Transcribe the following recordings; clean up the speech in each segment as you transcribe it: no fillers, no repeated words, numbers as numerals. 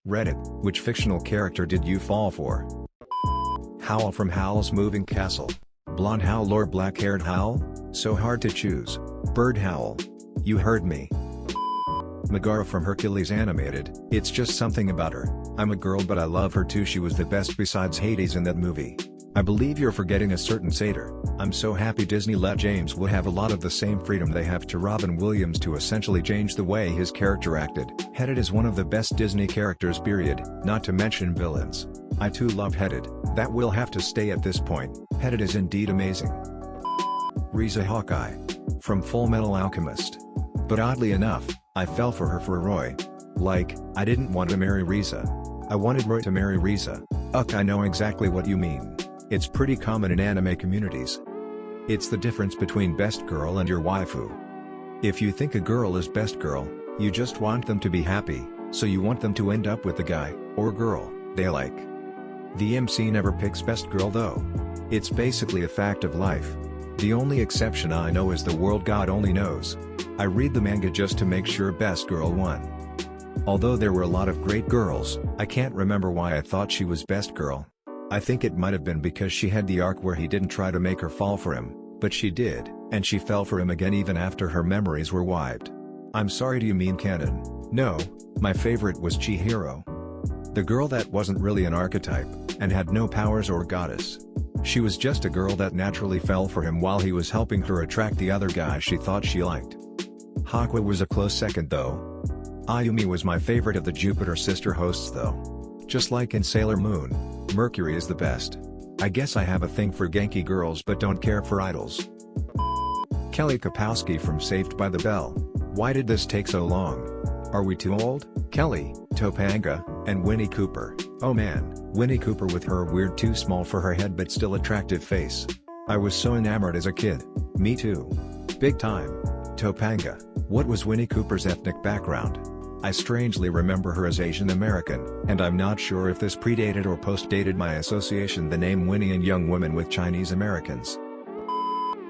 Reddit, which fictional character did you fall for? Howl from Howl's Moving Castle. Blonde Howl or black-haired Howl? So hard to choose. Bird Howl. You heard me. Megara from Hercules Animated, it's just something about her. I'm a girl but I love her too, she was the best besides Hades in that movie. I believe you're forgetting a certain satyr. I'm so happy Disney let James will have a lot of the same freedom they have to Robin Williams to essentially change the way his character acted. Headed is one of the best Disney characters period, not to mention villains. I too love Headed, that will have to stay at this point. Headed is indeed amazing. Riza Hawkeye. From Full Metal Alchemist. But oddly enough, I fell for her for Roy. Like, I didn't want to marry Riza. I wanted Roy to marry Riza. I know exactly what you mean. It's pretty common in anime communities. It's the difference between best girl and your waifu. If you think a girl is best girl, you just want them to be happy, so you want them to end up with the guy, or girl, they like. The MC never picks best girl though. It's basically a fact of life. The only exception I know is the world God only knows. I read the manga just to make sure best girl won. Although there were a lot of great girls, I can't remember why I thought she was best girl. I think it might have been because she had the arc where he didn't try to make her fall for him, but she did, and she fell for him again even after her memories were wiped. I'm sorry, do you mean canon? No, my favorite was Chihiro. The girl that wasn't really an archetype, and had no powers or goddess. She was just a girl that naturally fell for him while he was helping her attract the other guy she thought she liked. Hakuo was a close second though. Ayumi was my favorite of the Jupiter sister hosts though. Just like in Sailor Moon, Mercury is the best. I guess I have a thing for Genki girls but don't care for idols. Kelly Kapowski from Saved by the Bell. Why did this take so long? Are we too old? Kelly, Topanga, and Winnie Cooper. Oh man, Winnie Cooper with her weird too small for her head but still attractive face. I was so enamored as a kid. Me too. Big time. Topanga. What was Winnie Cooper's ethnic background? I strangely remember her as Asian American, and I'm not sure if this predated or post-dated my association the name Winnie and young women with Chinese Americans.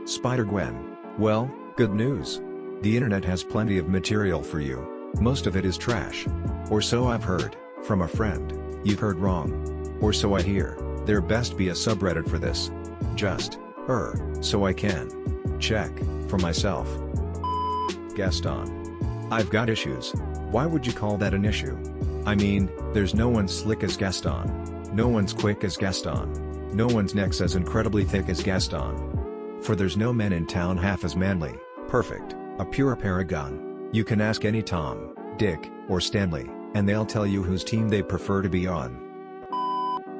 Spider-Gwen. Well, good news. The internet has plenty of material for you. Most of it is trash. Or so I've heard, from a friend. You've heard wrong. Or so I hear. There best be a subreddit for this. Just, so I can check, for myself. Gaston. I've got issues. Why would you call that an issue? I mean, there's no one slick as Gaston. No one's quick as Gaston. No one's neck's as incredibly thick as Gaston. For there's no men in town half as manly, perfect, a pure paragon. You can ask any Tom, Dick, or Stanley, and they'll tell you whose team they prefer to be on.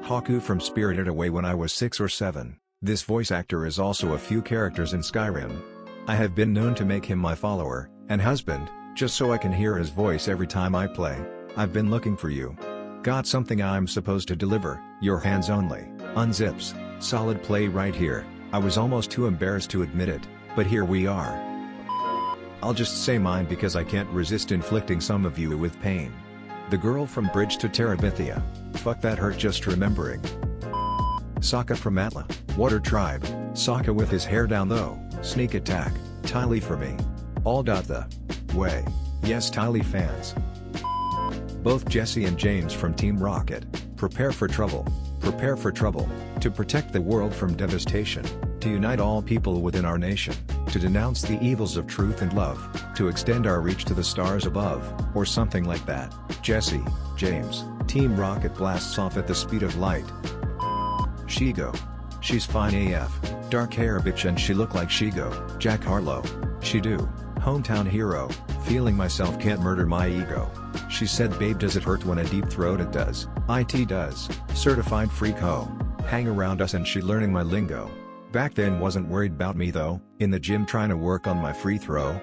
Haku from Spirited Away. When I was 6 or 7, this voice actor is also a few characters in Skyrim. I have been known to make him my follower, and husband, just so I can hear his voice every time I play. I've been looking for you. Got something I'm supposed to deliver, your hands only, unzips, solid play right here. I was almost too embarrassed to admit it, but here we are. I'll just say mine because I can't resist inflicting some of you with pain. The girl from Bridge to Terabithia. Fuck, that hurt just remembering. Sokka from Atla, Water Tribe. Sokka with his hair down though, sneak attack, Tylee for me. All the way. Yes, Tylee fans. Both Jesse and James from Team Rocket. Prepare for trouble. Prepare for trouble. To protect the world from devastation. To unite all people within our nation. To denounce the evils of truth and love. To extend our reach to the stars above, or something like that. Jesse, James, Team Rocket blasts off at the speed of light. Shigo. She's fine AF. Dark hair bitch and she look like Shigo. Jack Harlow. She do. Hometown hero. Feeling myself can't murder my ego. She said, babe, does it hurt when a deep throat? It does. It does. Certified freak ho. Hang around us and she learning my lingo. Back then wasn't worried about me though, in the gym trying to work on my free throw.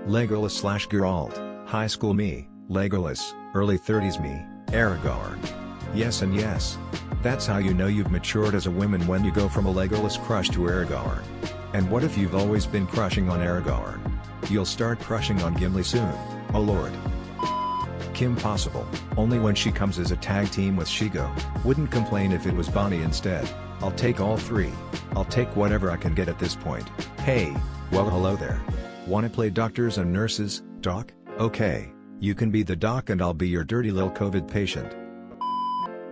Legolas / Geralt, high school me, Legolas, early 30s me, Aragorn. Yes and yes. That's how you know you've matured as a woman, when you go from a Legolas crush to Aragorn. And what if you've always been crushing on Aragorn? You'll start crushing on Gimli soon, oh lord. Kim Possible, only when she comes as a tag team with Shigo. Wouldn't complain if it was Bonnie instead. I'll take all three. I'll take whatever I can get at this point. Hey, well hello there. Wanna play doctors and nurses, doc? Okay. You can be the doc and I'll be your dirty little COVID patient.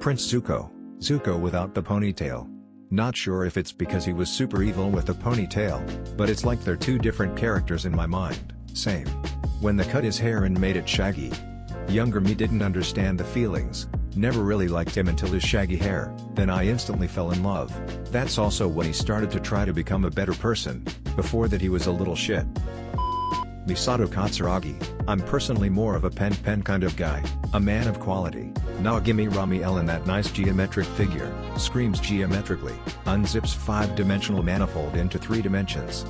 Prince Zuko. Zuko without the ponytail. Not sure if it's because he was super evil with the ponytail, but it's like they're two different characters in my mind. Same. When they cut his hair and made it shaggy. Younger me didn't understand the feelings, never really liked him until his shaggy hair, then I instantly fell in love. That's also when he started to try to become a better person, before that he was a little shit. Misato Katsuragi. I'm personally more of a pen kind of guy, a man of quality. Now gimme Rami L in that nice geometric figure, screams geometrically, unzips 5-dimensional manifold into 3 dimensions.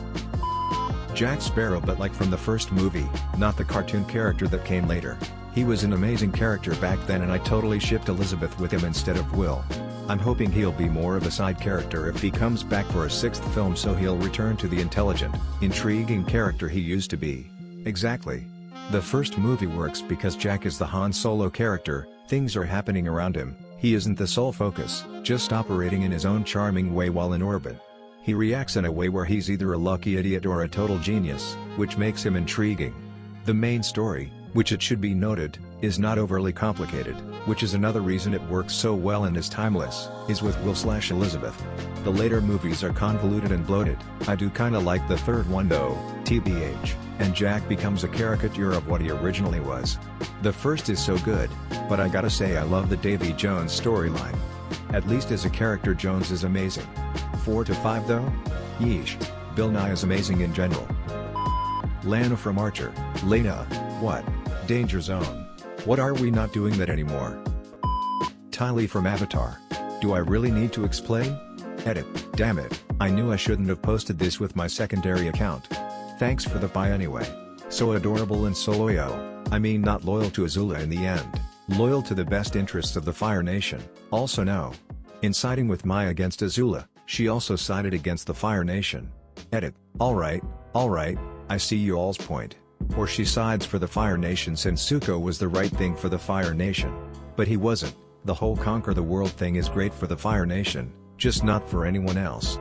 Jack Sparrow, but like from the first movie, not the cartoon character that came later. He was an amazing character back then and I totally shipped Elizabeth with him instead of Will. I'm hoping he'll be more of a side character if he comes back for a 6th film, so he'll return to the intelligent, intriguing character he used to be. Exactly. The first movie works because Jack is the Han Solo character, things are happening around him, he isn't the sole focus, just operating in his own charming way while in orbit. He reacts in a way where he's either a lucky idiot or a total genius, which makes him intriguing. The main story, which it should be noted, is not overly complicated, which is another reason it works so well and is timeless, is with Will/Elizabeth. The later movies are convoluted and bloated. I do kinda like the third one though, TBH, and Jack becomes a caricature of what he originally was. The first is so good, but I gotta say I love the Davy Jones storyline. At least as a character Jones is amazing. 4 to 5 though? Yeesh. Bill Nye is amazing in general. Lana from Archer. Lena, what? Danger Zone. What, are we not doing that anymore? Ty Lee from Avatar. Do I really need to explain? Edit. Damn it, I knew I shouldn't have posted this with my secondary account. Thanks for the pie anyway. So adorable and so loyal, I mean not loyal to Azula in the end, loyal to the best interests of the Fire Nation. Also no. In siding with Maya against Azula, she also sided against the Fire Nation. Edit. Alright, I see you all's point. Or she sides for the Fire Nation since Zuko was the right thing for the Fire Nation. But he wasn't. The whole conquer the world thing is great for the Fire Nation, just not for anyone else.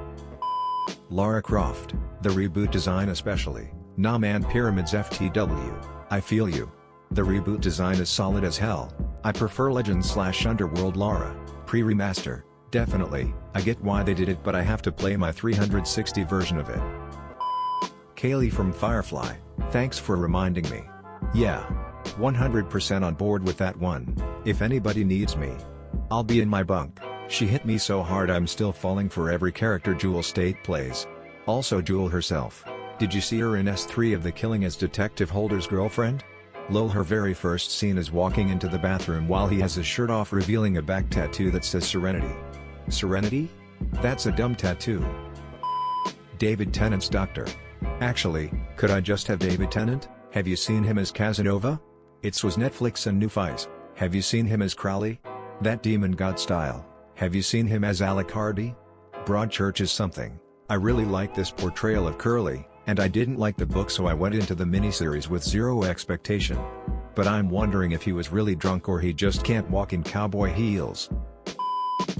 Lara Croft, the reboot design especially. Nah man, Pyramids FTW, I feel you. The reboot design is solid as hell. I prefer Legends/Underworld Lara, pre-remaster, definitely. I get why they did it, but I have to play my 360 version of it. Kaylee from Firefly, thanks for reminding me. Yeah. 100% on board with that one. If anybody needs me, I'll be in my bunk. She hit me so hard I'm still falling for every character Jewel State plays. Also Jewel herself. Did you see her in S3 of The Killing as Detective Holder's girlfriend? Lol, her very first scene is walking into the bathroom while he has his shirt off, revealing a back tattoo that says Serenity. Serenity? That's a dumb tattoo. David Tennant's Doctor. Actually, could I just have David Tennant? Have you seen him as Casanova? It's was Netflix and New Face. Have you seen him as Crowley? That demon god style. Have you seen him as Alucard? Broadchurch is something. I really like this portrayal of Curly, and I didn't like the book, so I went into the miniseries with zero expectation. But I'm wondering if he was really drunk or he just can't walk in cowboy heels.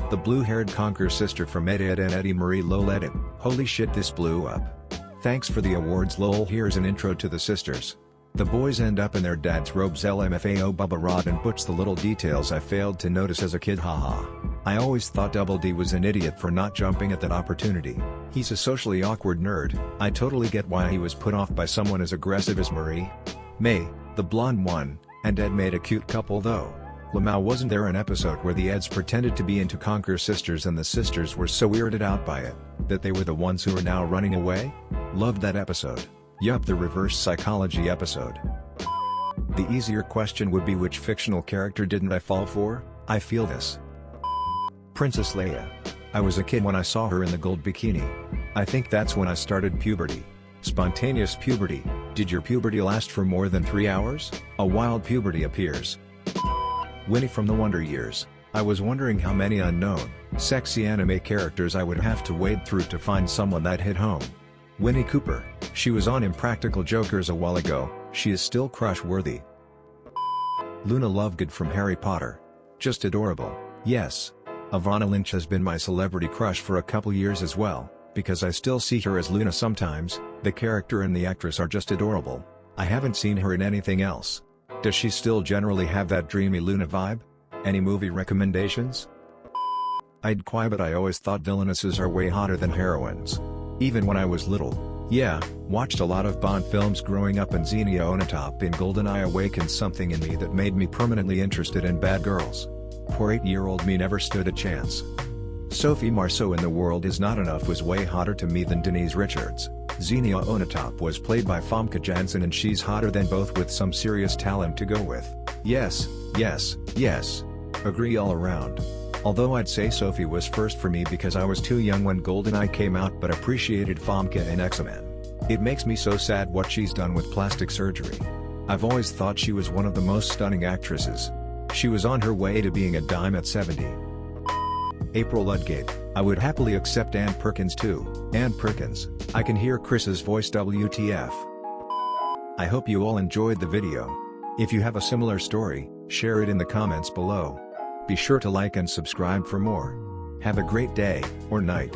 The blue-haired Conquer sister from Ed and Eddie Marie Lol Edit. Holy shit, this blew up. Thanks for the awards lol. Here's an intro to the sisters. The boys end up in their dad's robes, LMFAO Bubba Rod, and puts the little details I failed to notice as a kid, haha. I always thought Double D was an idiot for not jumping at that opportunity. He's a socially awkward nerd. I totally get why he was put off by someone as aggressive as Marie. May, the blonde one, and Ed made a cute couple though. Lamau, wasn't there an episode where the Eds pretended to be into Conquer sisters and the sisters were so weirded out by it, that they were the ones who are now running away? Loved that episode. Yup, the reverse psychology episode. The easier question would be, which fictional character didn't I fall for? I feel this. Princess Leia. I was a kid when I saw her in the gold bikini. I think that's when I started puberty. Spontaneous puberty. Did your puberty last for more than 3 hours? A wild puberty appears. Winnie from the Wonder Years. I was wondering how many unknown, sexy anime characters I would have to wade through to find someone that hit home. Winnie Cooper. She was on Impractical Jokers a while ago, she is still crush-worthy. Luna Lovegood from Harry Potter. Just adorable, yes. Ivana Lynch has been my celebrity crush for a couple years as well, because I still see her as Luna sometimes. The character and the actress are just adorable. I haven't seen her in anything else. Does she still generally have that dreamy Luna vibe? Any movie recommendations? I'd cry, but I always thought villainesses are way hotter than heroines. Even when I was little. Yeah, watched a lot of Bond films growing up, and Xenia Onatopp in GoldenEye awakened something in me that made me permanently interested in bad girls. Poor 8-year-old me never stood a chance. Sophie Marceau in The World Is Not Enough was way hotter to me than Denise Richards. Xenia Onatopp was played by Famke Janssen, and she's hotter than both, with some serious talent to go with. Yes, yes, yes. Agree all around. Although I'd say Sophie was first for me because I was too young when GoldenEye came out, but appreciated Famke in X-Men. It makes me so sad what she's done with plastic surgery. I've always thought she was one of the most stunning actresses. She was on her way to being a dime at 70. April Ludgate, I would happily accept Ann Perkins too. Ann Perkins, I can hear Chris's voice, WTF. I hope you all enjoyed the video. If you have a similar story, share it in the comments below. Be sure to like and subscribe for more. Have a great day, or night.